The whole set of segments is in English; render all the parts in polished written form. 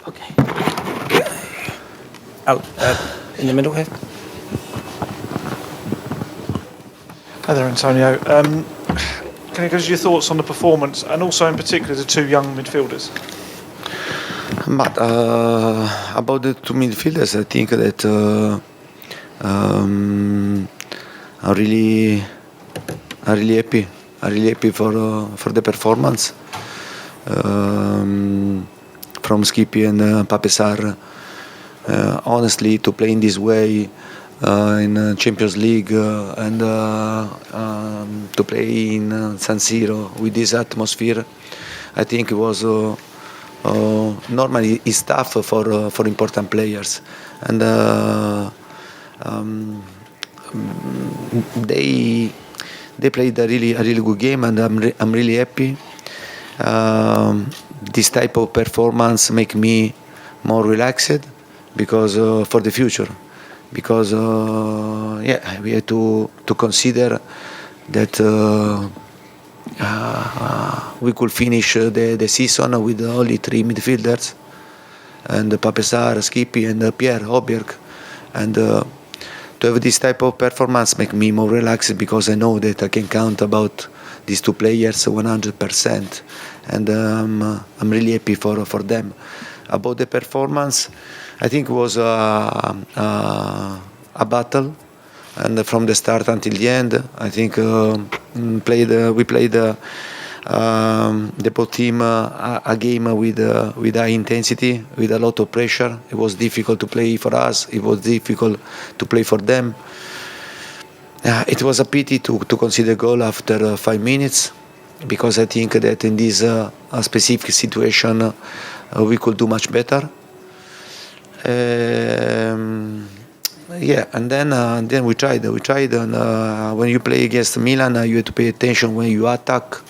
Okay. Out in the middle here. Hi there, Antonio. Can you give us your thoughts on the performance and also in particular the two young midfielders? But about the two midfielders, I think that I'm really happy. I'm really happy for the performance from Skipp and Sarr. Honestly, to play in this way in Champions League and to play in San Siro with this atmosphere, I think it was normally it's tough for important players, and they played a really good game, and I'm really happy. This type of performance make me more relaxed because for the future, because we have to consider that we could finish the season with only three midfielders, and Sarr, Skipp and Pierre Hobjerg, and to have this type of performance make me more relaxed because I know that I can count about these two players 100%, and I'm really happy for them. About the performance, I think it was a battle, and from the start until the end, I think we played the both team a game with high intensity, with a lot of pressure. It was difficult to play for us. It was difficult to play for them. It was a pity to concede a goal after 5 minutes, because I think that in this specific situation we could do much better. And then we tried, and when you play against Milan, you have to pay attention when you attack,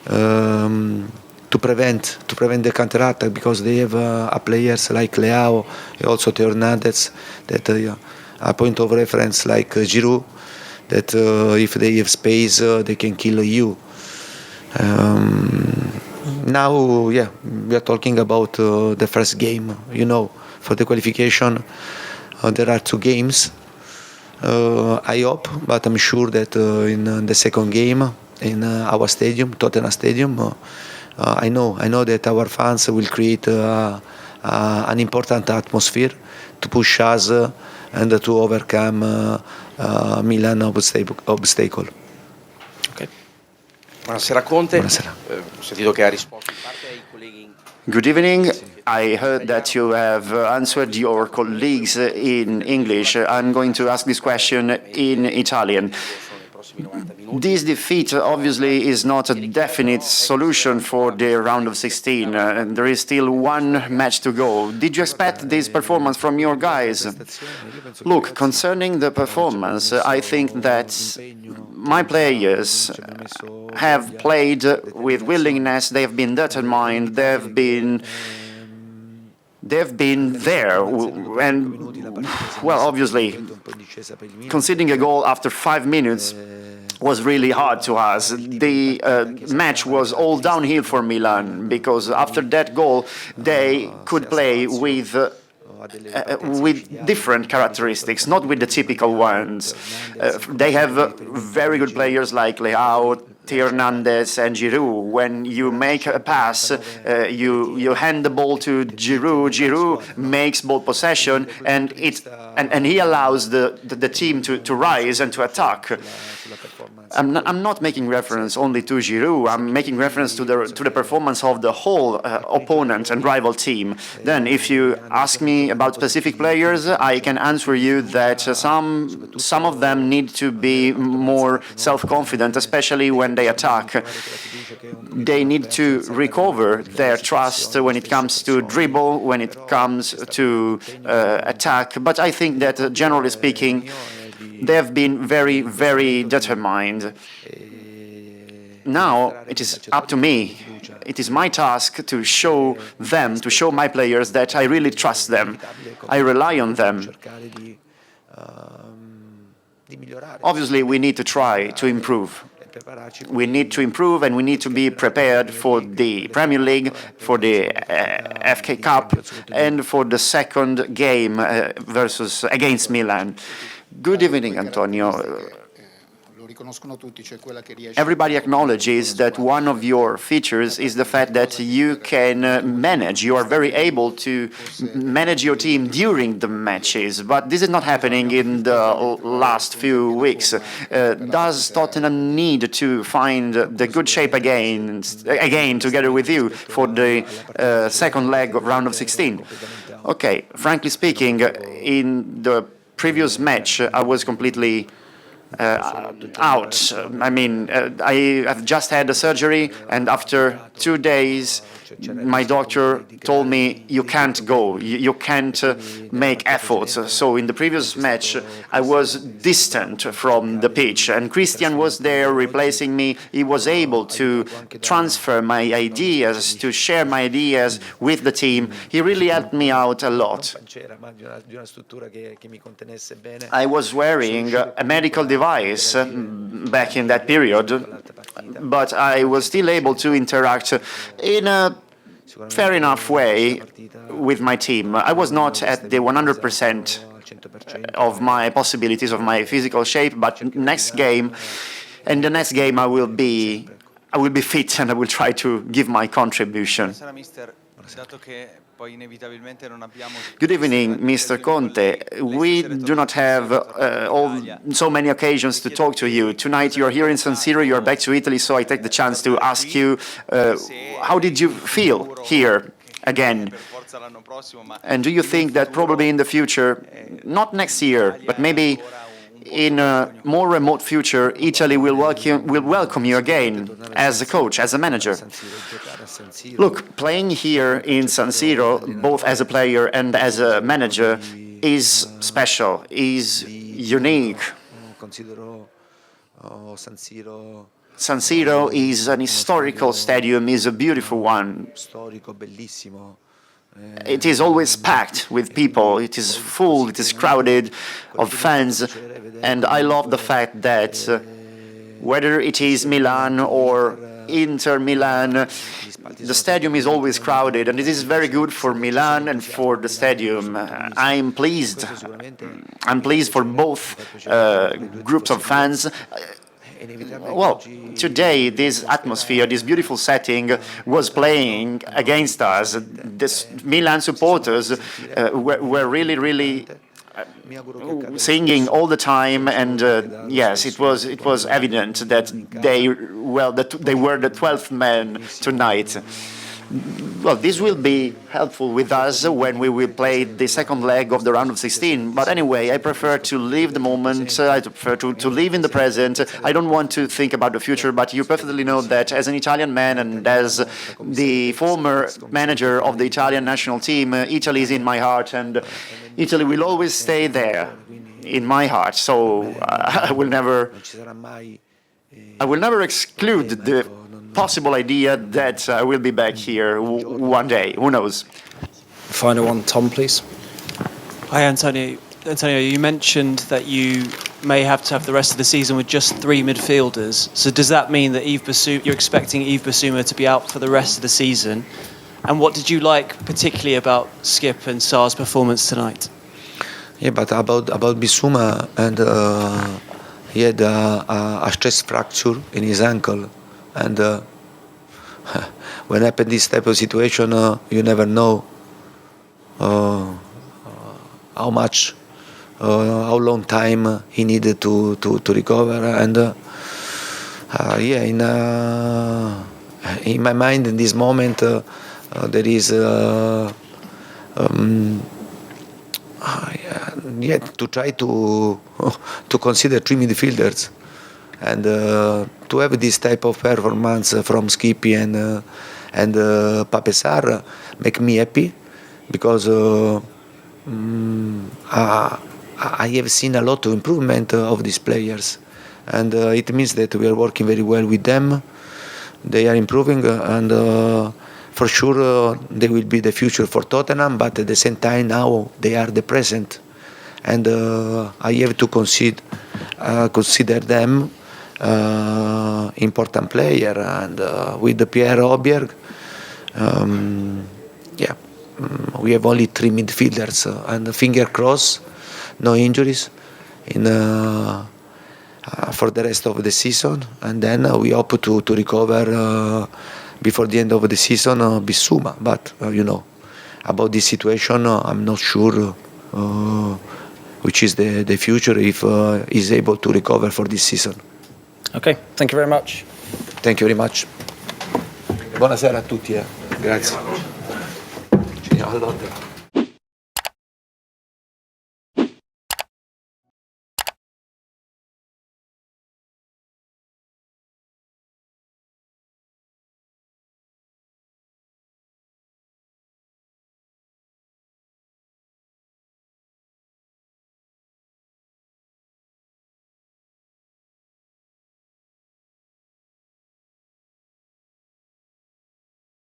to prevent the counter-attack, because they have players like Leao and also Theo Hernandez that a point of reference like Giroud, that if they have space they can kill you. Now we are talking about the first game. For the qualification there are 2 games. I hope, but I'm sure that in the second game in our stadium, Tottenham Stadium, I know that our fans will create an important atmosphere to push us and to overcome Milan obstacle. Okay. Buonasera Conte. Buonasera. Ho sentito che ha risposto in parte ai colleghi. Good evening. I heard that you have answered your colleagues in English. I'm going to ask this question in Italian. This defeat obviously is not a definite solution for the round of 16. And there is still one match to go. Did you expect this performance from your guys? Look, concerning the performance, I think that my players have played with willingness, they have been determined, they've been there, and, well, obviously, conceding a goal after 5 minutes was really hard to us. The match was all downhill for Milan, because after that goal, they could play with different characteristics, not with the typical ones. They have very good players like Leao, Theo Hernandez and Giroud. When you make a pass, you hand the ball to Giroud. Giroud makes ball possession, and he allows the team to rise and to attack. I'm not making reference only to Giroud. I'm making reference to the performance of the whole opponent and rival team. Then, if you ask me about specific players, I can answer you that some of them need to be more self-confident, especially when they attack. They need to recover their trust when it comes to dribble, when it comes to attack. But I think that, generally speaking, they have been very, very determined. Now it is up to me. It is my task to show them, to show my players that I really trust them. I rely on them. Obviously, we need to try to improve. We need to improve, and we need to be prepared for the Premier League, for the FK Cup, and for the second game against Milan. Good evening, Antonio. Everybody acknowledges that one of your features is the fact that you can manage. You are very able to manage your team during the matches, but this is not happening in the last few weeks. Does Tottenham need to find the good shape again together with you for the second leg of round of 16? Okay, frankly speaking, in the previous match, I was completely out. I mean, I have just had a surgery, and after 2 days, my doctor told me, you can't go, you can't make efforts. So in the previous match, I was distant from the pitch, and Christian was there replacing me. He was able to transfer my ideas, to share my ideas with the team. He really helped me out a lot. I was wearing a medical device back in that period, but I was still able to interact in a fair enough way with my team. I was not at the 100% of my possibilities, of my physical shape, but the next game I will be fit, and I will try to give my contribution. Good evening, Mr. Conte. We do not have so many occasions to talk to you. Tonight you are here in San Siro, you are back to Italy, so I take the chance to ask you, how did you feel here again? And do you think that probably in the future, not next year, but maybe in a more remote future, Italy will welcome you again as a coach, as a manager? Look, playing here in San Siro, both as a player and as a manager, is special, is unique. San Siro is an historical stadium, is a beautiful one. It is always packed with people, it is full, it is crowded of fans, and I love the fact that whether it is Milan or Inter Milan, the stadium is always crowded, and it is very good for Milan and for the stadium. I'm pleased for both groups of fans. Well, today this atmosphere, this beautiful setting was playing against us. This Milan supporters were really singing all the time, and yes, it was evident that they were the 12th man tonight. Well, this will be helpful with us when we will play the second leg of the round of 16. But anyway, I prefer to live the moment. I prefer to live in the present. I don't want to think about the future, but you perfectly know that as an Italian man and as the former manager of the Italian national team, Italy is in my heart, and Italy will always stay there in my heart. So I will never exclude the possible idea that I will be back here one day. Who knows? Final one, Tom, please. Hi, Antonio. Antonio, you mentioned that you may have to have the rest of the season with just 3 midfielders. So does that mean that you're expecting Yves Bissouma to be out for the rest of the season? And what did you like particularly about Skipp and Sarr's performance tonight? Yeah, but about Bissouma, and he had a stress fracture in his ankle. And when happen this type of situation, you never know how long time he needed to recover. And yeah, in my mind, in this moment, there is to try to consider 3 midfielders. And to have this type of performance from Skipp and Sarr make me happy, because I have seen a lot of improvement of these players, and it means that we are working very well with them. They are improving, and for sure they will be the future for Tottenham, but at the same time now they are the present, and I have to consider them important player, and with Pierre Oberg, we have only 3 midfielders, and finger crossed, no injuries for the rest of the season, and then we hope to recover before the end of the season Bissouma. But about this situation, I'm not sure which is the future if he's able to recover for this season. Okay, thank you very much. Thank you very much. Buonasera a tutti. Grazie. Allora.